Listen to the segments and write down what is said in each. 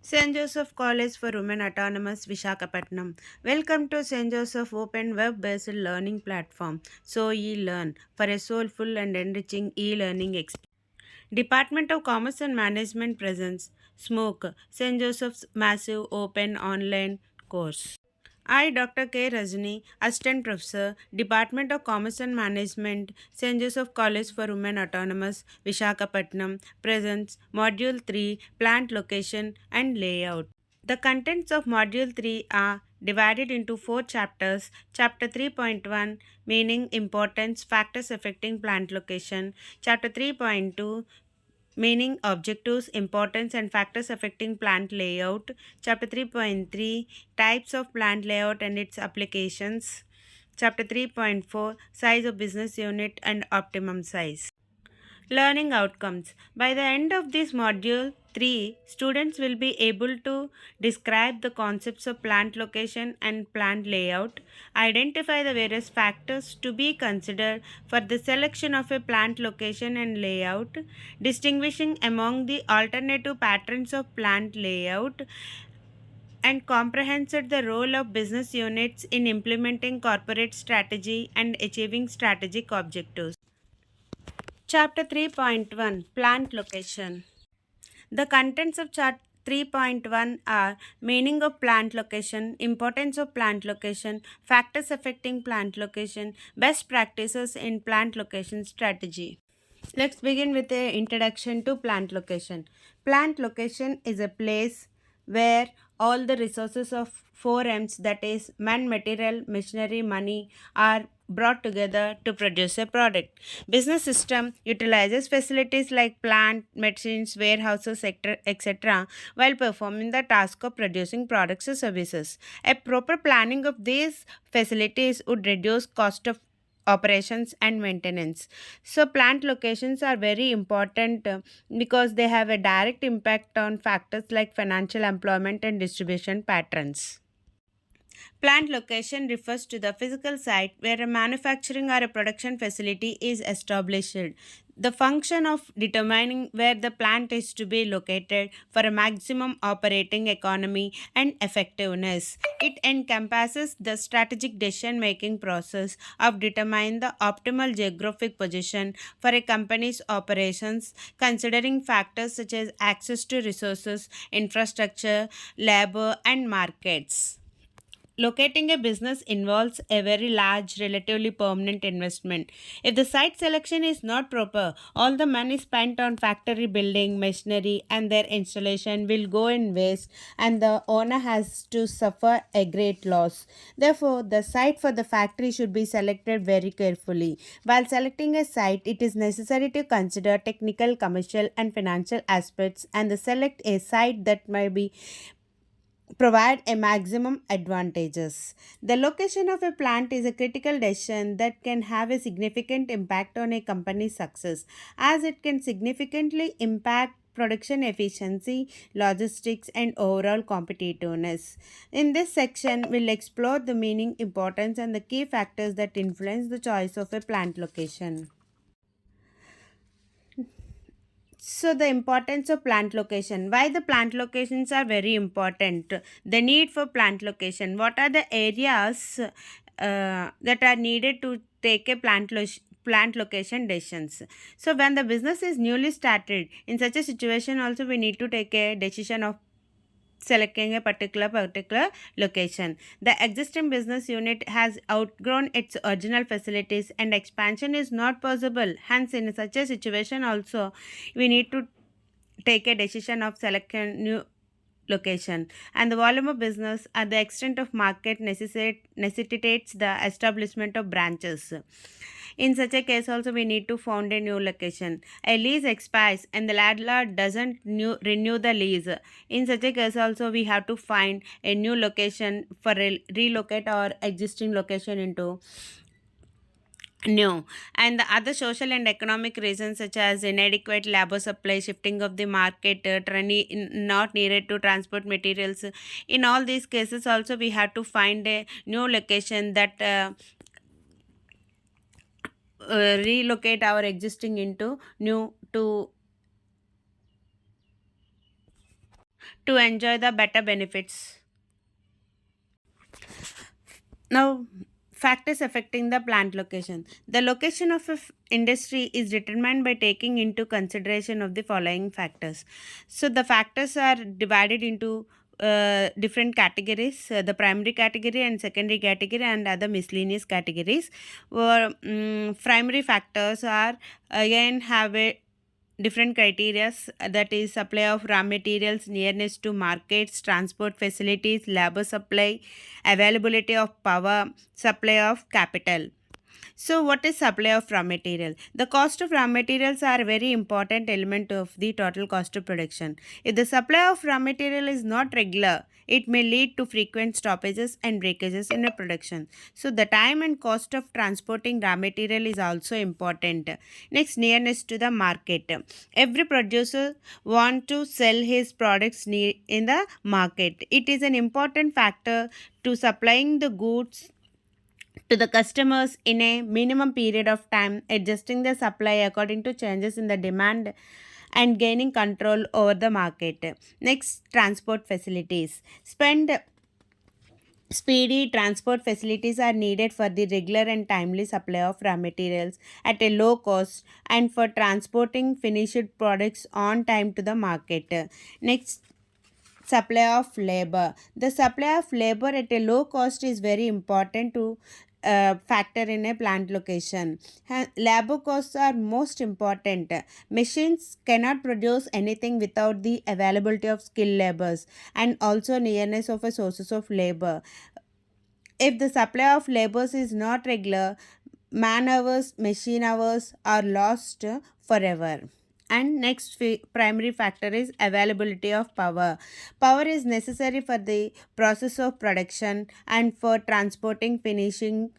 St. Joseph College for Women Autonomous Vishakhapatnam. Welcome to St. Joseph Open Web-based learning platform. So Learn for a soulful and enriching e-learning experience. Department of Commerce and Management presents SMOKE, St. Joseph's massive open online course. I, Dr. K. Rajani, Assistant Professor, Department of Commerce and Management, St. Joseph College for Women Autonomous, Vishakhapatnam, presents Module 3 Plant Location and Layout. The contents of Module 3 are divided into 4 chapters. Chapter 3.1 Meaning, Importance, Factors Affecting Plant Location. Chapter 3.2 Meaning, Objectives, Importance, and Factors Affecting Plant Layout. Chapter 3.3 Types of Plant Layout and its Applications. Chapter 3.4 Size of Business Unit and Optimum Size. Learning outcomes. By the end of this module 3, students will be able to describe the concepts of plant location and plant layout, identify the various factors to be considered for the selection of a plant location and layout, distinguishing among the alternative patterns of plant layout, and comprehended the role of business units in implementing corporate strategy and achieving strategic objectives. Chapter 3.1 Plant Location. The contents of Chapter 3.1 are meaning of plant location, importance of plant location, factors affecting plant location, best practices in plant location strategy. Let's begin with the introduction to plant location. Plant location is a place where all the resources of 4Ms, that is man, material, machinery, money, are brought together to produce a product. Business system utilizes facilities like plant, machines, warehouses, etc. while performing the task of producing products or services. A proper planning of these facilities would reduce cost of operations and maintenance. So plant locations are very important because they have a direct impact on factors like financial, employment, and distribution patterns. Plant location refers to the physical site where a manufacturing or a production facility is established. The function of determining where the plant is to be located for a maximum operating economy and effectiveness. It encompasses the strategic decision making process of determining the optimal geographic position for a company's operations, considering factors such as access to resources, infrastructure, labor, and markets. Locating a business involves a very large, relatively permanent investment. If the site selection is not proper, all the money spent on factory building, machinery, and their installation will go in waste, and the owner has to suffer a great loss. Therefore, the site for the factory should be selected very carefully. While selecting a site, it is necessary to consider technical, commercial, and financial aspects and select a site that may be provide a maximum advantages. The location of a plant is a critical decision that can have a significant impact on a company's success, as it can significantly impact production efficiency, logistics, and overall competitiveness. In this section, we'll explore the meaning, importance, and the key factors that influence the choice of a plant location. So, the importance of plant location. Why the plant locations are very important? The need for plant location. What are the areas that are needed to take a plant location decisions? So, when the business is newly started, in such a situation, also we need to take a decision of selecting a particular location. The existing business unit has outgrown its original facilities and expansion is not possible. Hence, in such a situation also, we need to take a decision of selecting new location. And the volume of business at the extent of market necessitates the establishment of branches. In such a case also, we need to found a new location. A lease expires and the landlord doesn't renew the lease. In such a case also, we have to find a new location for relocate our existing location into new. And the other social and economic reasons such as inadequate labor supply, shifting of the market, not needed to transport materials. In all these cases also, we have to find a new location that relocate our existing into new to enjoy the better benefits. Now, factors affecting the plant location. The location of a industry is determined by taking into consideration of the following factors. So the factors are divided into different categories, the primary category and secondary category and other miscellaneous categories. Primary factors are again have a different criteria, that is supply of raw materials, nearness to markets, transport facilities, labor supply, availability of power, supply of capital. So, what is supply of raw material? The cost of raw materials are a very important element of the total cost of production. If the supply of raw material is not regular, it may lead to frequent stoppages and breakages in the production. So, the time and cost of transporting raw material is also important. Next, nearness to the market. Every producer wants to sell his products in the market. It is an important factor to supplying the goods to the customers in a minimum period of time, adjusting the supply according to changes in the demand and gaining control over the market. Next, transport facilities. Speedy transport facilities are needed for the regular and timely supply of raw materials at a low cost and for transporting finished products on time to the market. Next, supply of labor. The supply of labor at a low cost is very important to factor in a plant location. Labor costs are most important. Machines cannot produce anything without the availability of skilled laborers and also nearness of a sources of labor. If the supply of laborers is not regular, man hours, machine hours are lost forever. And next primary factor is availability of power. Power is necessary for the process of production and for transporting finishing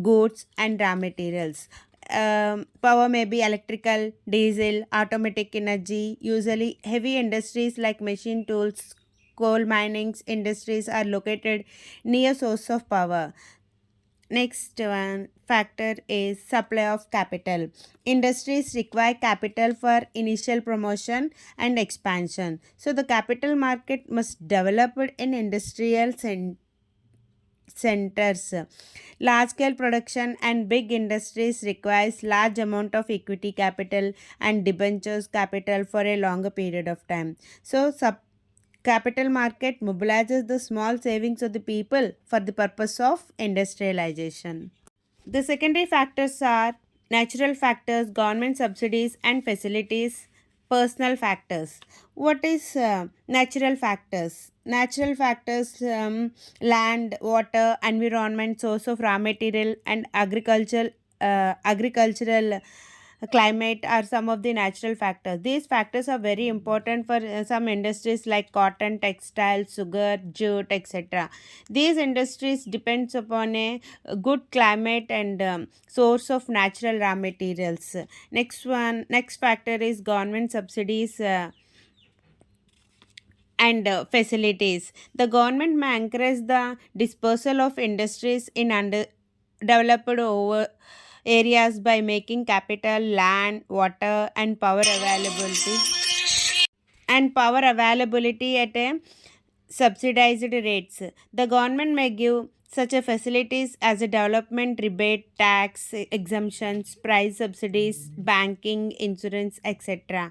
goods and raw materials. Power may be electrical, diesel, automatic energy. Usually heavy industries like machine tools, coal mining industries are located near source of power. Next one factor is supply of capital. Industries require capital for initial promotion and expansion. So the capital market must develop in industrial centers. Large scale production and big industries requires large amount of equity capital and debentures capital for a longer period of time. So capital market mobilizes the small savings of the people for the purpose of industrialization. The secondary factors are natural factors, government subsidies and facilities, personal factors. What is natural factors? Natural factors, land, water, environment, source of raw material, and agricultural climate are some of the natural factors. These factors are very important for some industries like cotton, textile, sugar, jute, etc. These industries depends upon a good climate and source of natural raw materials. Next factor is government subsidies and facilities. The government may encourage the dispersal of industries in underdeveloped over areas by making capital, land, water, and power availability at a subsidized rates. The government may give such a facilities as a development rebate, tax exemptions, price subsidies, banking, insurance, etc.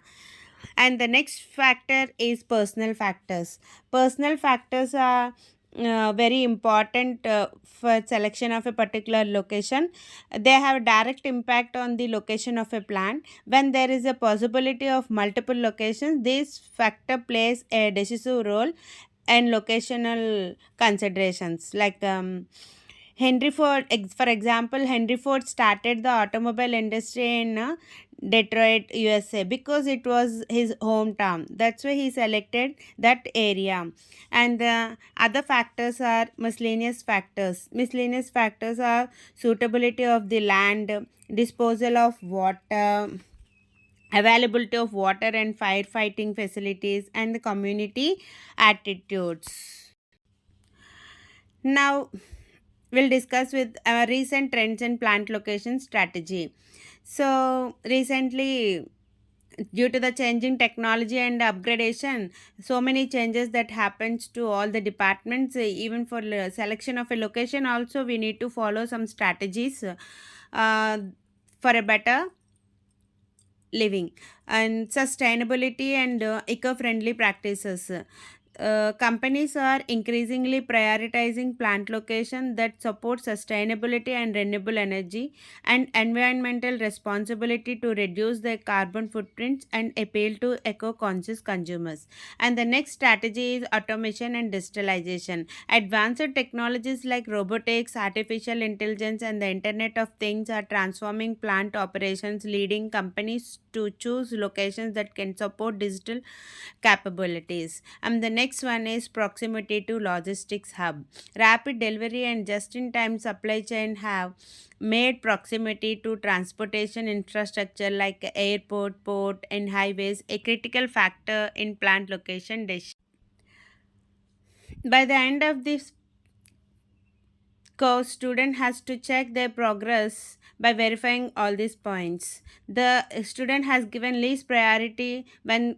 And the next factor is personal factors. Personal factors are very important for selection of a particular location. They have direct impact on the location of a plant. When there is a possibility of multiple locations, this factor plays a decisive role in locational considerations. Like Henry Ford, for example, Henry Ford started the automobile industry in Detroit, USA because it was his hometown. That's why he selected that area. And the other factors are miscellaneous factors. Miscellaneous factors are suitability of the land, disposal of water, availability of water and firefighting facilities, and the community attitudes. Now, we'll discuss with recent trends in plant location strategy. So recently due to the changing technology and upgradation, so many changes that happens to all the departments. Even for selection of a location also, we need to follow some strategies uh, for a better living and sustainability and eco-friendly practices. Companies are increasingly prioritizing plant location that support sustainability and renewable energy and environmental responsibility to reduce their carbon footprints and appeal to eco-conscious consumers. And the next strategy is automation and digitalization. Advanced technologies like robotics, artificial intelligence, and the Internet of Things are transforming plant operations, leading companies to choose locations that can support digital capabilities. And the next one is proximity to logistics hub. Rapid delivery and just-in-time supply chain have made proximity to transportation infrastructure like airport, port, and highways a critical factor in plant location decision. By the end of this course, student has to check their progress by verifying all these points. The student has given least priority when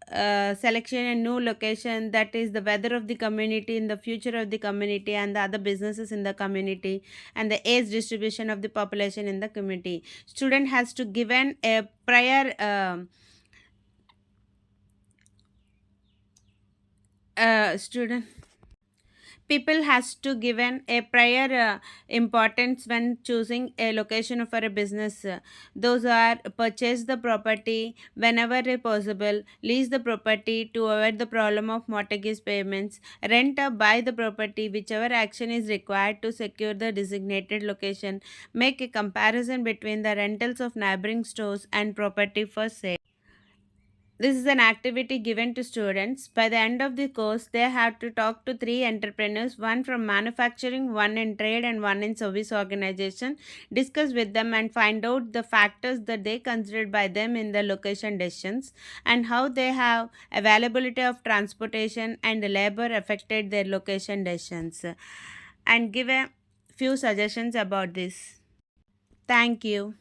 selection a new location, that is the weather of the community, in the future of the community, and the other businesses in the community, and the age distribution of the population in the community. Student has to given a prior student people has to given a prior importance when choosing a location for a business. Those are purchase the property whenever possible, lease the property to avoid the problem of mortgage payments, rent or buy the property, whichever action is required to secure the designated location, make a comparison between the rentals of neighboring stores and property for sale. This is an activity given to students. By the end of the course, they have to talk to three entrepreneurs, one from manufacturing, one in trade, and one in service organization, discuss with them and find out the factors that they considered by them in the location decisions and how they have availability of transportation and labor affected their location decisions, and give a few suggestions about this. Thank you.